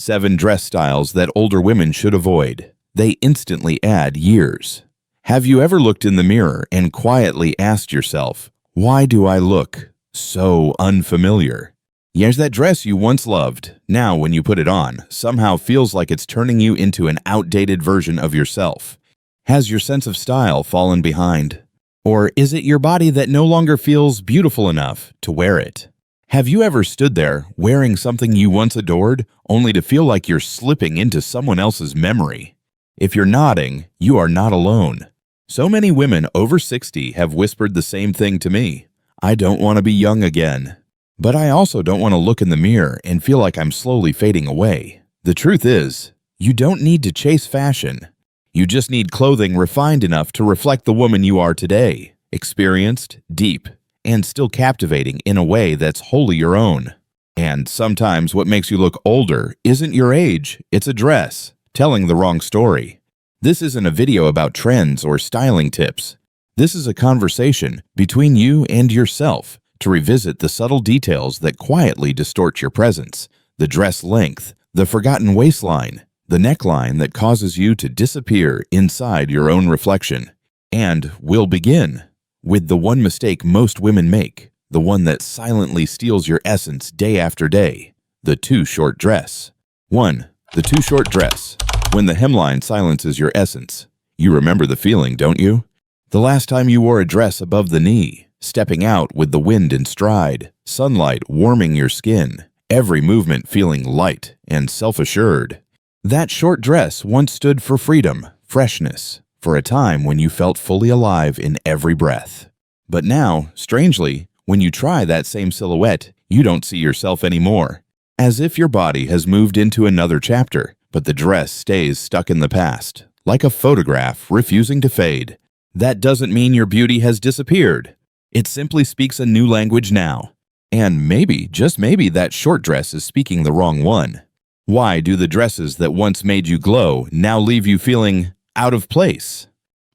7 dress styles that older women should avoid. They instantly add years. Have you ever looked in the mirror and quietly asked yourself, why do I look so unfamiliar? Yes, that dress you once loved, now when you put it on, somehow feels like it's turning you into an outdated version of yourself. Has your sense of style fallen behind? Or is it your body that no longer feels beautiful enough to wear it? Have you ever stood there wearing something you once adored, only to feel like you're slipping into someone else's memory? If you're nodding, you are not alone. So many women over 60 have whispered the same thing to me. I don't want to be young again. But I also don't want to look in the mirror and feel like I'm slowly fading away. The truth is, you don't need to chase fashion. You just need clothing refined enough to reflect the woman you are today, experienced, deep, and still captivating in a way that's wholly your own. And sometimes what makes you look older isn't your age, it's a dress, telling the wrong story. This isn't a video about trends or styling tips. This is a conversation between you and yourself to revisit the subtle details that quietly distort your presence, the dress length, the forgotten waistline, the neckline that causes you to disappear inside your own reflection. And we'll begin with the one mistake most women make, the one that silently steals your essence day after day, the too short dress. 1. The too short dress. When the hemline silences your essence. You remember the feeling, don't you? The last time you wore a dress above the knee, stepping out with the wind in stride, sunlight warming your skin, every movement feeling light and self-assured. That short dress once stood for freedom, freshness, for a time when you felt fully alive in every breath. But now, strangely, when you try that same silhouette, you don't see yourself anymore. As if your body has moved into another chapter, but the dress stays stuck in the past, like a photograph refusing to fade. That doesn't mean your beauty has disappeared. It simply speaks a new language now. And maybe, just maybe, that short dress is speaking the wrong one. Why do the dresses that once made you glow now leave you feeling out of place?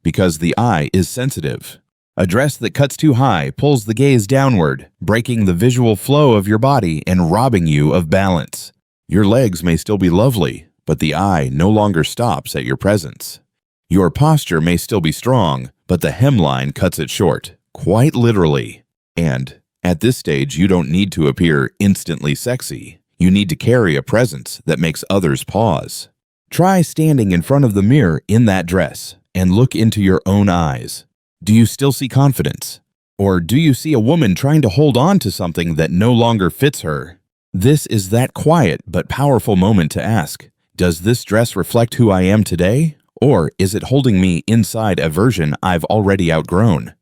Because the eye is sensitive. A dress that cuts too high pulls the gaze downward, breaking the visual flow of your body and robbing you of balance. Your legs may still be lovely, but the eye no longer stops at your presence. Your posture may still be strong, but the hemline cuts it short, quite literally. And at this stage, you don't need to appear instantly sexy. You need to carry a presence that makes others pause. Try standing in front of the mirror in that dress and look into your own eyes. Do you still see confidence? Or do you see a woman trying to hold on to something that no longer fits her? This is that quiet but powerful moment to ask, does this dress reflect who I am today? Or is it holding me inside a version I've already outgrown?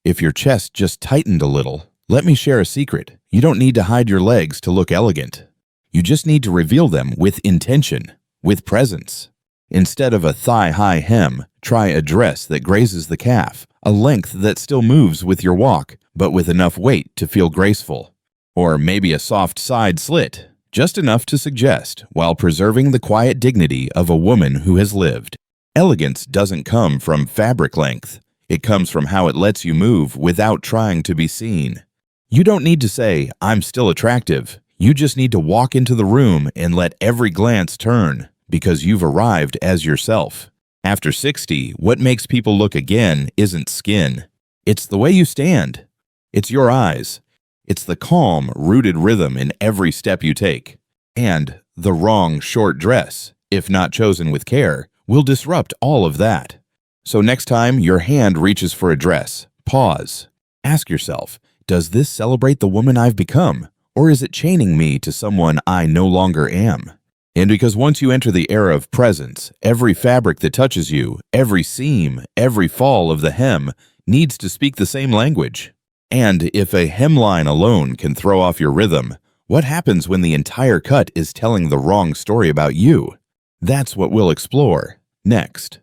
If your chest just tightened a little, let me share a secret. You don't need to hide your legs to look elegant. You just need to reveal them with intention, with presence. Instead of a thigh-high hem, try a dress that grazes the calf, a length that still moves with your walk, but with enough weight to feel graceful. Or maybe a soft side slit, just enough to suggest, while preserving the quiet dignity of a woman who has lived. Elegance doesn't come from fabric length. It comes from how it lets you move without trying to be seen. You don't need to say, I'm still attractive. You just need to walk into the room and let every glance turn, because you've arrived as yourself. After 60, what makes people look again isn't skin. It's the way you stand. It's your eyes. It's the calm, rooted rhythm in every step you take. And the wrong short dress, if not chosen with care, will disrupt all of that. So next time your hand reaches for a dress, pause. Ask yourself, does this celebrate the woman I've become, or is it chaining me to someone I no longer am? And because once you enter the era of presence, every fabric that touches you, every seam, every fall of the hem, needs to speak the same language. And if a hemline alone can throw off your rhythm, what happens when the entire cut is telling the wrong story about you? That's what we'll explore next.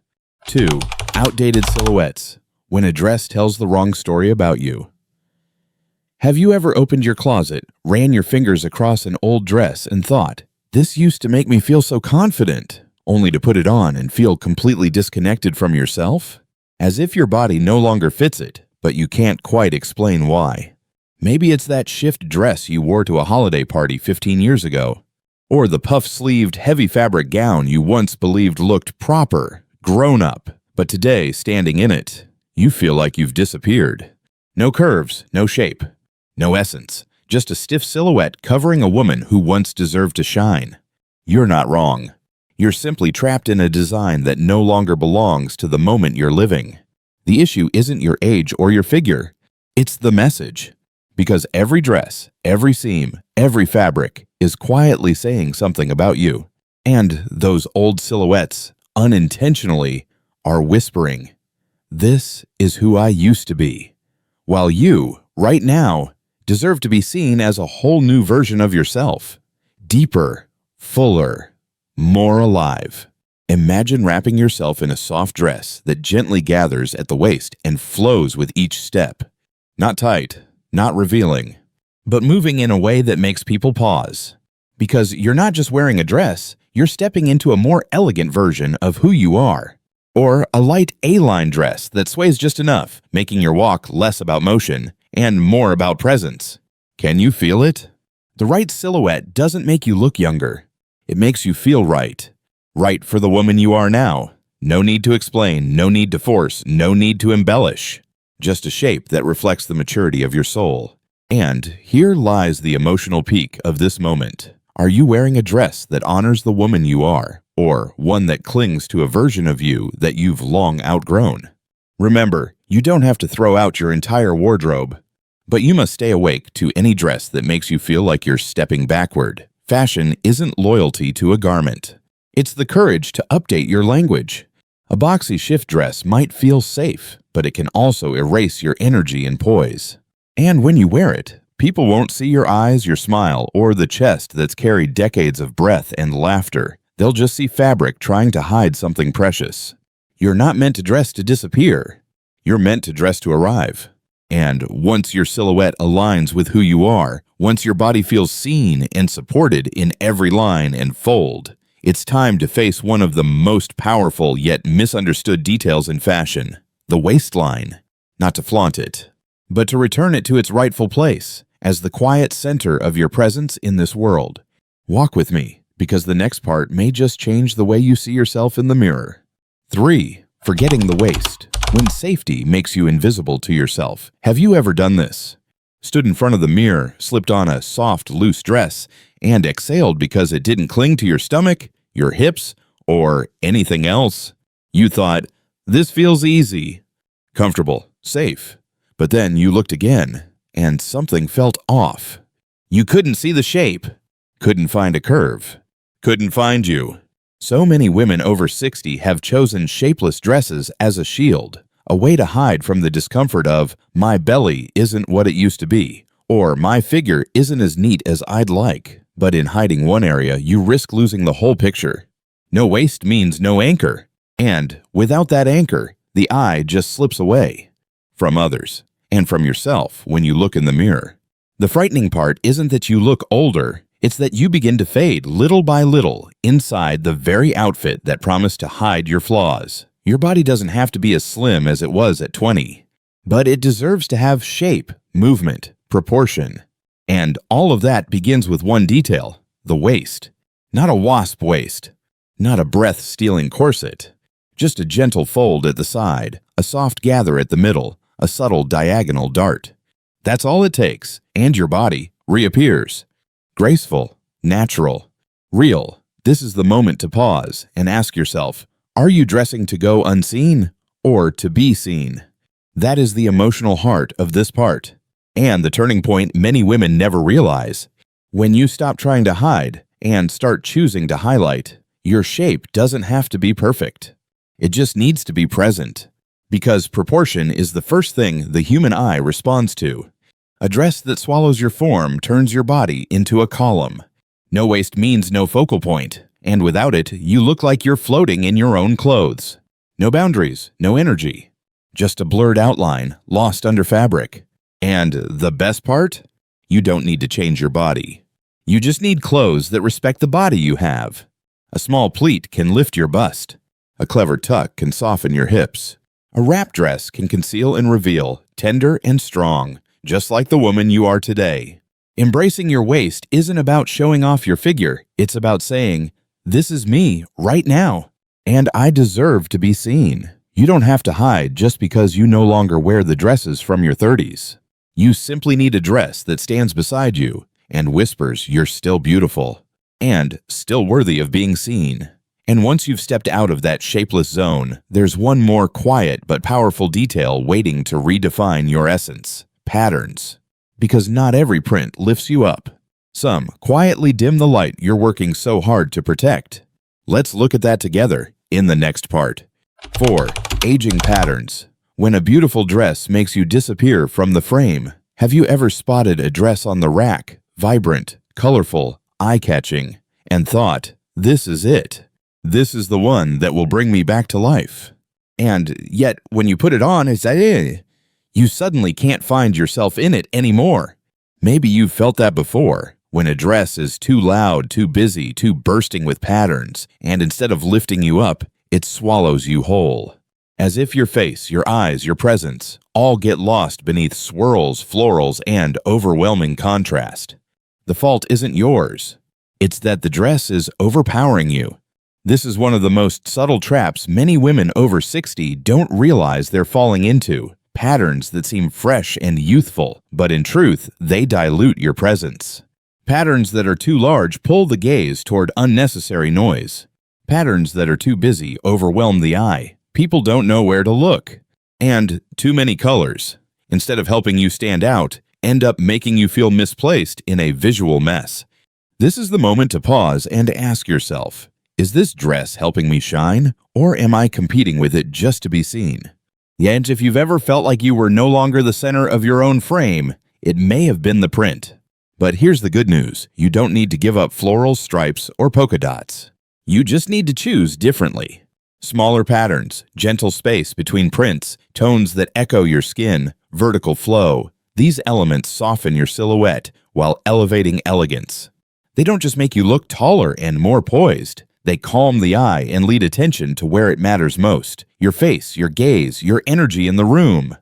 2. Outdated silhouettes. When a dress tells the wrong story about you. Have you ever opened your closet, ran your fingers across an old dress and thought, this used to make me feel so confident, only to put it on and feel completely disconnected from yourself? As if your body no longer fits it, but you can't quite explain why. Maybe it's that shift dress you wore to a holiday party 15 years ago. Or the puff-sleeved, heavy fabric gown you once believed looked proper, grown up, but today, standing in it, you feel like you've disappeared. No curves, no shape, no essence, just a stiff silhouette covering a woman who once deserved to shine. You're not wrong. You're simply trapped in a design that no longer belongs to the moment you're living. The issue isn't your age or your figure. It's the message. Because every dress, every seam, every fabric is quietly saying something about you. And those old silhouettes, unintentionally, are whispering, "This is who I used to be." While you, right now, deserve to be seen as a whole new version of yourself. Deeper, fuller, more alive. Imagine wrapping yourself in a soft dress that gently gathers at the waist and flows with each step. Not tight, not revealing, but moving in a way that makes people pause. Because you're not just wearing a dress, you're stepping into a more elegant version of who you are. Or a light A-line dress that sways just enough, making your walk less about motion and more about presence. Can you feel it? The right silhouette doesn't make you look younger. It makes you feel right. Right for the woman you are now. No need to explain, no need to force, no need to embellish. Just a shape that reflects the maturity of your soul. And here lies the emotional peak of this moment. Are you wearing a dress that honors the woman you are, or one that clings to a version of you that you've long outgrown? Remember, you don't have to throw out your entire wardrobe, but you must stay awake to any dress that makes you feel like you're stepping backward. Fashion isn't loyalty to a garment. It's the courage to update your language. A boxy shift dress might feel safe, but it can also erase your energy and poise. And when you wear it, people won't see your eyes, your smile, or the chest that's carried decades of breath and laughter. They'll just see fabric trying to hide something precious. You're not meant to dress to disappear. You're meant to dress to arrive. And once your silhouette aligns with who you are, once your body feels seen and supported in every line and fold, it's time to face one of the most powerful yet misunderstood details in fashion, the waistline. Not to flaunt it, but to return it to its rightful place as the quiet center of your presence in this world. Walk with me, because the next part may just change the way you see yourself in the mirror. 3. Forgetting the waist. When safety makes you invisible to yourself. Have you ever done this? Stood in front of the mirror, slipped on a soft, loose dress, and exhaled because it didn't cling to your stomach, your hips, or anything else? You thought, this feels easy, comfortable, safe. But then you looked again, and something felt off. You couldn't see the shape, couldn't find a curve, couldn't find you. So many women over 60 have chosen shapeless dresses as a shield, a way to hide from the discomfort of, my belly isn't what it used to be, or my figure isn't as neat as I'd like. But in hiding one area, you risk losing the whole picture. No waist means no anchor, and without that anchor, the eye just slips away from others and from yourself when you look in the mirror. The frightening part isn't that you look older, it's that you begin to fade little by little inside the very outfit that promised to hide your flaws. Your body doesn't have to be as slim as it was at 20, but it deserves to have shape, movement, proportion. And all of that begins with one detail, the waist. Not a wasp waist, not a breath-stealing corset, just a gentle fold at the side, a soft gather at the middle, a subtle diagonal dart. That's all it takes, and your body reappears. Graceful, natural, real. This is the moment to pause and ask yourself, are you dressing to go unseen or to be seen? That is the emotional heart of this part, and the turning point many women never realize. When you stop trying to hide and start choosing to highlight, your shape doesn't have to be perfect. It just needs to be present, because proportion is the first thing the human eye responds to. A dress that swallows your form turns your body into a column. No waist means no focal point, and without it, you look like you're floating in your own clothes. No boundaries, no energy. Just a blurred outline, lost under fabric. And the best part? You don't need to change your body. You just need clothes that respect the body you have. A small pleat can lift your bust. A clever tuck can soften your hips. A wrap dress can conceal and reveal, tender and strong, just like the woman you are today. Embracing your waist isn't about showing off your figure. It's about saying, "This is me right now, and I deserve to be seen." You don't have to hide just because you no longer wear the dresses from your 30s. You simply need a dress that stands beside you and whispers you're still beautiful and still worthy of being seen. And once you've stepped out of that shapeless zone, there's one more quiet but powerful detail waiting to redefine your essence: patterns. Because not every print lifts you up. Some quietly dim the light you're working so hard to protect. Let's look at that together in the next part. 4. Aging patterns. When a beautiful dress makes you disappear from the frame, have you ever spotted a dress on the rack, vibrant, colorful, eye-catching, and thought, "This is it. This is the one that will bring me back to life"? And yet, when you put it on, it's you suddenly can't find yourself in it anymore. Maybe you've felt that before, when a dress is too loud, too busy, too bursting with patterns, and instead of lifting you up, it swallows you whole. As if your face, your eyes, your presence all get lost beneath swirls, florals, and overwhelming contrast. The fault isn't yours. It's that the dress is overpowering you. This is one of the most subtle traps many women over 60 don't realize they're falling into. Patterns that seem fresh and youthful, but in truth, they dilute your presence. Patterns that are too large pull the gaze toward unnecessary noise. Patterns that are too busy overwhelm the eye. People don't know where to look. And too many colors, instead of helping you stand out, end up making you feel misplaced in a visual mess. This is the moment to pause and ask yourself, is this dress helping me shine, or am I competing with it just to be seen? And if you've ever felt like you were no longer the center of your own frame, it may have been the print. But here's the good news. You don't need to give up florals, stripes, or polka dots. You just need to choose differently. Smaller patterns, gentle space between prints, tones that echo your skin, vertical flow. These elements soften your silhouette while elevating elegance. They don't just make you look taller and more poised. They calm the eye and lead attention to where it matters most: your face, your gaze, your energy in the room.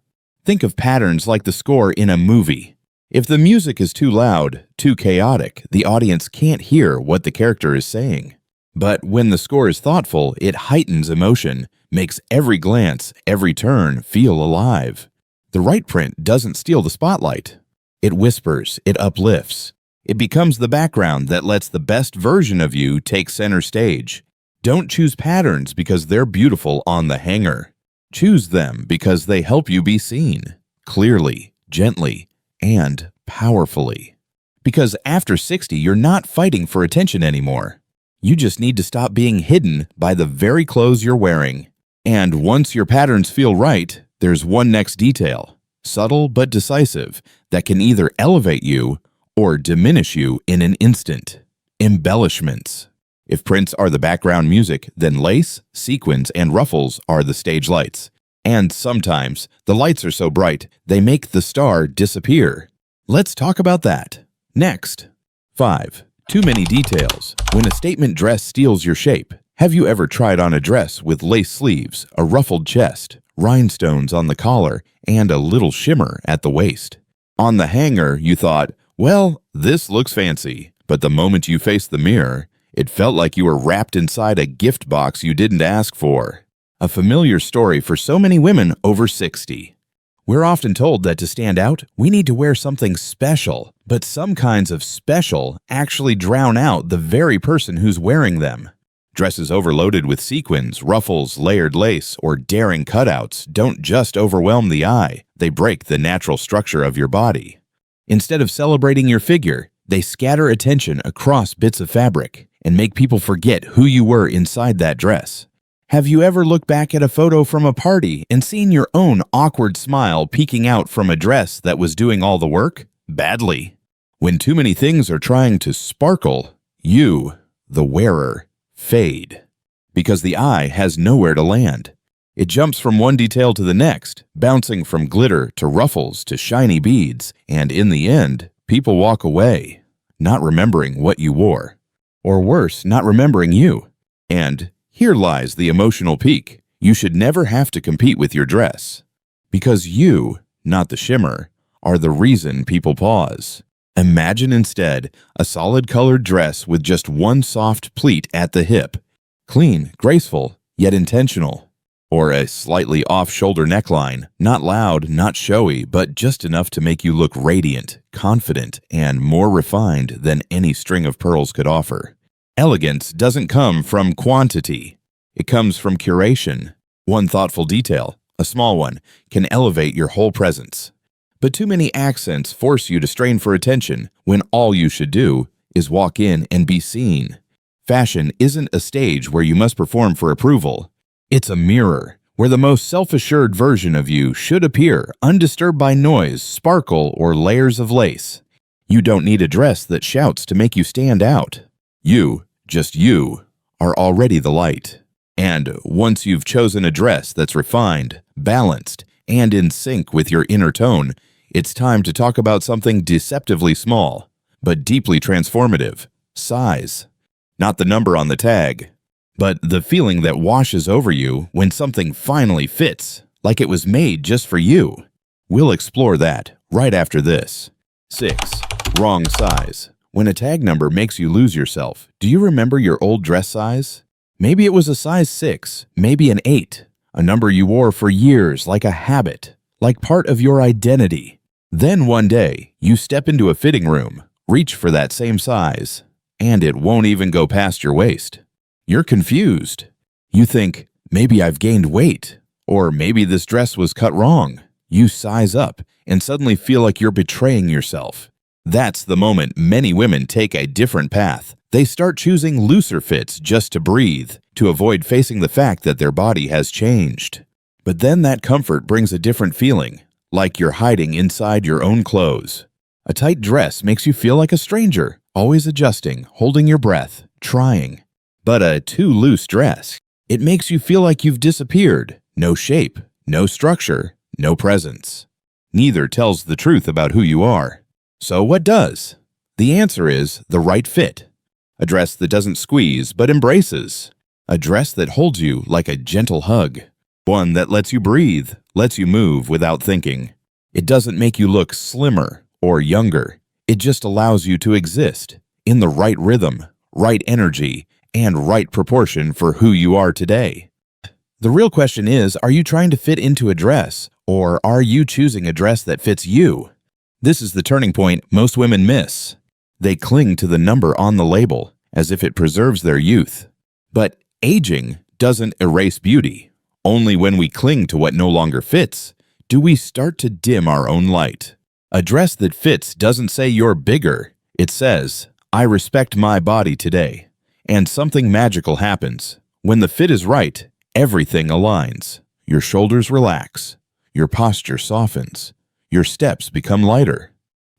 Think of patterns like the score in a movie. If the music is too loud, too chaotic, the audience can't hear what the character is saying. But when the score is thoughtful, it heightens emotion, makes every glance, every turn feel alive. The right print doesn't steal the spotlight. It whispers, it uplifts. It becomes the background that lets the best version of you take center stage. Don't choose patterns because they're beautiful on the hanger. Choose them because they help you be seen, clearly, gently, and powerfully. Because after 60, you're not fighting for attention anymore. You just need to stop being hidden by the very clothes you're wearing. And once your patterns feel right, there's one next detail, subtle but decisive, that can either elevate you or diminish you in an instant. Embellishments. If prints are the background music, then lace, sequins, and ruffles are the stage lights. And sometimes, the lights are so bright, they make the star disappear. Let's talk about that. Next. 5. Too many details. When a statement dress steals your shape, have you ever tried on a dress with lace sleeves, a ruffled chest, rhinestones on the collar, and a little shimmer at the waist? On the hanger, you thought, well, this looks fancy. But the moment you faced the mirror, it felt like you were wrapped inside a gift box you didn't ask for. A familiar story for so many women over 60. We're often told that to stand out, we need to wear something special, but some kinds of special actually drown out the very person who's wearing them. Dresses overloaded with sequins, ruffles, layered lace, or daring cutouts don't just overwhelm the eye, they break the natural structure of your body. Instead of celebrating your figure, they scatter attention across bits of fabric and make people forget who you were inside that dress. Have you ever looked back at a photo from a party and seen your own awkward smile peeking out from a dress that was doing all the work? Badly. When too many things are trying to sparkle, you, the wearer, fade. Because the eye has nowhere to land. It jumps from one detail to the next, bouncing from glitter to ruffles to shiny beads, and in the end, people walk away, not remembering what you wore. Or worse, not remembering you. And here lies the emotional peak. You should never have to compete with your dress. Because you, not the shimmer, are the reason people pause. Imagine instead a solid colored dress with just one soft pleat at the hip. Clean, graceful, yet intentional. Or a slightly off-shoulder neckline, not loud, not showy, but just enough to make you look radiant, confident, and more refined than any string of pearls could offer. Elegance doesn't come from quantity. It comes from curation. One thoughtful detail, a small one, can elevate your whole presence. But too many accents force you to strain for attention when all you should do is walk in and be seen. Fashion isn't a stage where you must perform for approval. It's a mirror where the most self-assured version of you should appear undisturbed by noise, sparkle, or layers of lace. You don't need a dress that shouts to make you stand out. You, just you, are already the light. And once you've chosen a dress that's refined, balanced, and in sync with your inner tone, it's time to talk about something deceptively small, but deeply transformative: size. Not the number on the tag, but the feeling that washes over you when something finally fits, like it was made just for you. We'll explore that right after this. 6. Wrong size. When a tag number makes you lose yourself, do you remember your old dress size? Maybe it was a size 6, maybe an 8, a number you wore for years like a habit, like part of your identity. Then one day, you step into a fitting room, reach for that same size, and it won't even go past your waist. You're confused. You think, maybe I've gained weight, or maybe this dress was cut wrong. You size up and suddenly feel like you're betraying yourself. That's the moment many women take a different path. They start choosing looser fits just to breathe, to avoid facing the fact that their body has changed. But then that comfort brings a different feeling, like you're hiding inside your own clothes. A tight dress makes you feel like a stranger, always adjusting, holding your breath, trying. But a too loose dress, it makes you feel like you've disappeared. No shape, no structure, no presence. Neither tells the truth about who you are. So what does? The answer is the right fit. A dress that doesn't squeeze but embraces. A dress that holds you like a gentle hug. One that lets you breathe, lets you move without thinking. It doesn't make you look slimmer or younger. It just allows you to exist in the right rhythm, right energy, and right proportion for who you are today. The real question is, are you trying to fit into a dress, or are you choosing a dress that fits you? This is the turning point most women miss. They cling to the number on the label as if it preserves their youth. But aging doesn't erase beauty. Only when we cling to what no longer fits do we start to dim our own light. A dress that fits doesn't say you're bigger. It says, I respect my body today. And something magical happens. When the fit is right, everything aligns. Your shoulders relax. Your posture softens. Your steps become lighter.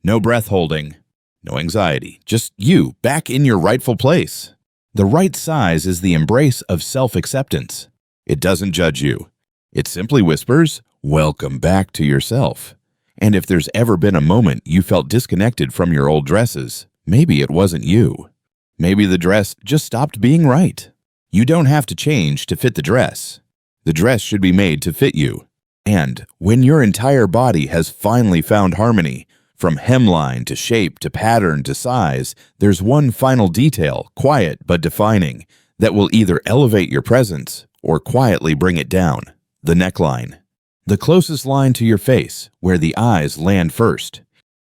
No breath holding. No anxiety. Just you back in your rightful place. The right size is the embrace of self-acceptance. It doesn't judge you. It simply whispers, welcome back to yourself. And if there's ever been a moment you felt disconnected from your old dresses, maybe it wasn't you. Maybe the dress just stopped being right. You don't have to change to fit the dress. The dress should be made to fit you. And when your entire body has finally found harmony, from hemline to shape to pattern to size, there's one final detail, quiet but defining, that will either elevate your presence or quietly bring it down: the neckline. The closest line to your face, where the eyes land first.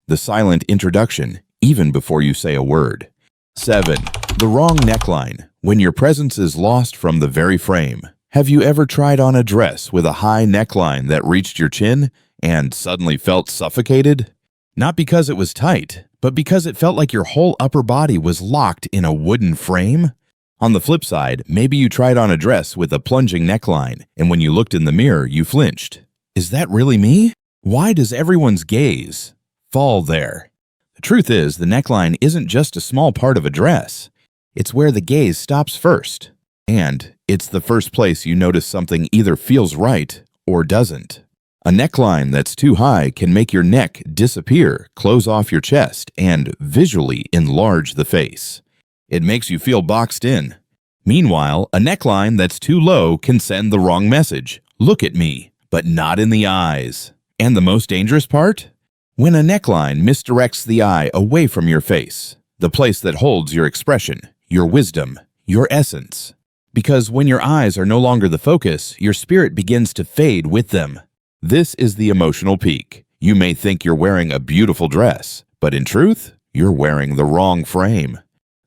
The silent introduction, even before you say a word. 7. The wrong neckline, when your presence is lost from the very frame. Have you ever tried on a dress with a high neckline that reached your chin and suddenly felt suffocated? Not because it was tight, but because it felt like your whole upper body was locked in a wooden frame? On the flip side, maybe you tried on a dress with a plunging neckline, and when you looked in the mirror, you flinched. Is that really me? Why does everyone's gaze fall there? The truth is, the neckline isn't just a small part of a dress. It's where the gaze stops first. And it's the first place you notice something either feels right or doesn't. A neckline that's too high can make your neck disappear, close off your chest, and visually enlarge the face. It makes you feel boxed in. Meanwhile, a neckline that's too low can send the wrong message. Look at me, but not in the eyes. And the most dangerous part? When a neckline misdirects the eye away from your face, the place that holds your expression, your wisdom, your essence. Because when your eyes are no longer the focus, your spirit begins to fade with them. This is the emotional peak. You may think you're wearing a beautiful dress, but in truth, you're wearing the wrong frame.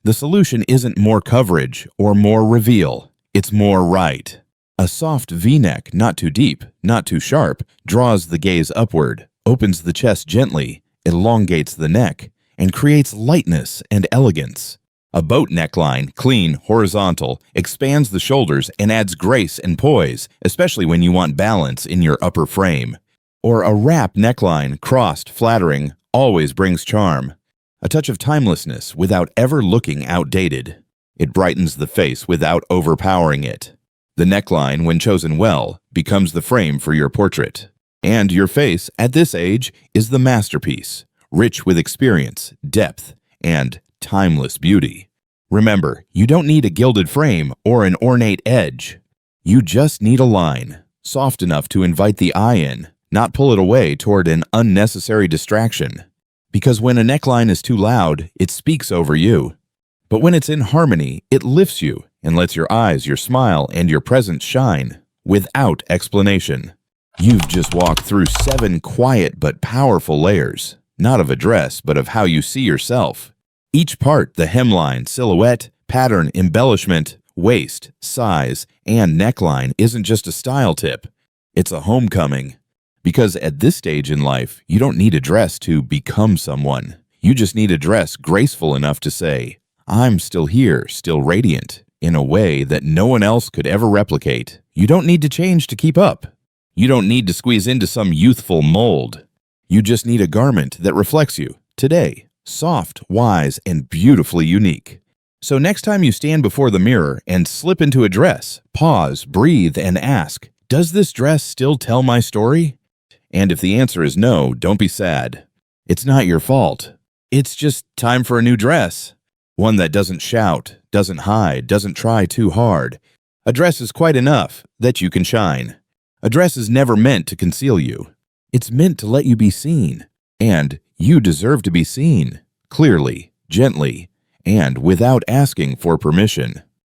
The solution isn't more coverage or more reveal. It's more right. A soft V-neck, not too deep, not too sharp, draws the gaze upward, opens the chest gently, elongates the neck, and creates lightness and elegance. A boat neckline, clean, horizontal, expands the shoulders and adds grace and poise, especially when you want balance in your upper frame. Or a wrap neckline, crossed, flattering, always brings charm. A touch of timelessness without ever looking outdated. It brightens the face without overpowering it. The neckline, when chosen well, becomes the frame for your portrait. And your face, at this age, is the masterpiece, rich with experience, depth, and timeless beauty. Remember, you don't need a gilded frame or an ornate edge. You just need a line, soft enough to invite the eye in, not pull it away toward an unnecessary distraction. Because when a neckline is too loud, it speaks over you. But when it's in harmony, it lifts you and lets your eyes, your smile, and your presence shine without explanation. You've just walked through 7 quiet but powerful layers, not of a dress, but of how you see yourself. Each part, the hemline, silhouette, pattern, embellishment, waist, size, and neckline isn't just a style tip. It's a homecoming. Because at this stage in life, you don't need a dress to become someone. You just need a dress graceful enough to say, I'm still here, still radiant, in a way that no one else could ever replicate. You don't need to change to keep up. You don't need to squeeze into some youthful mold. You just need a garment that reflects you, today, soft, wise, and beautifully unique. So next time you stand before the mirror and slip into a dress, pause, breathe, and ask, does this dress still tell my story? And if the answer is no, don't be sad. It's not your fault. It's just time for a new dress. One that doesn't shout, doesn't hide, doesn't try too hard. A dress is quite enough that you can shine. A dress is never meant to conceal you. It's meant to let you be seen. And you deserve to be seen, clearly, gently, and without asking for permission.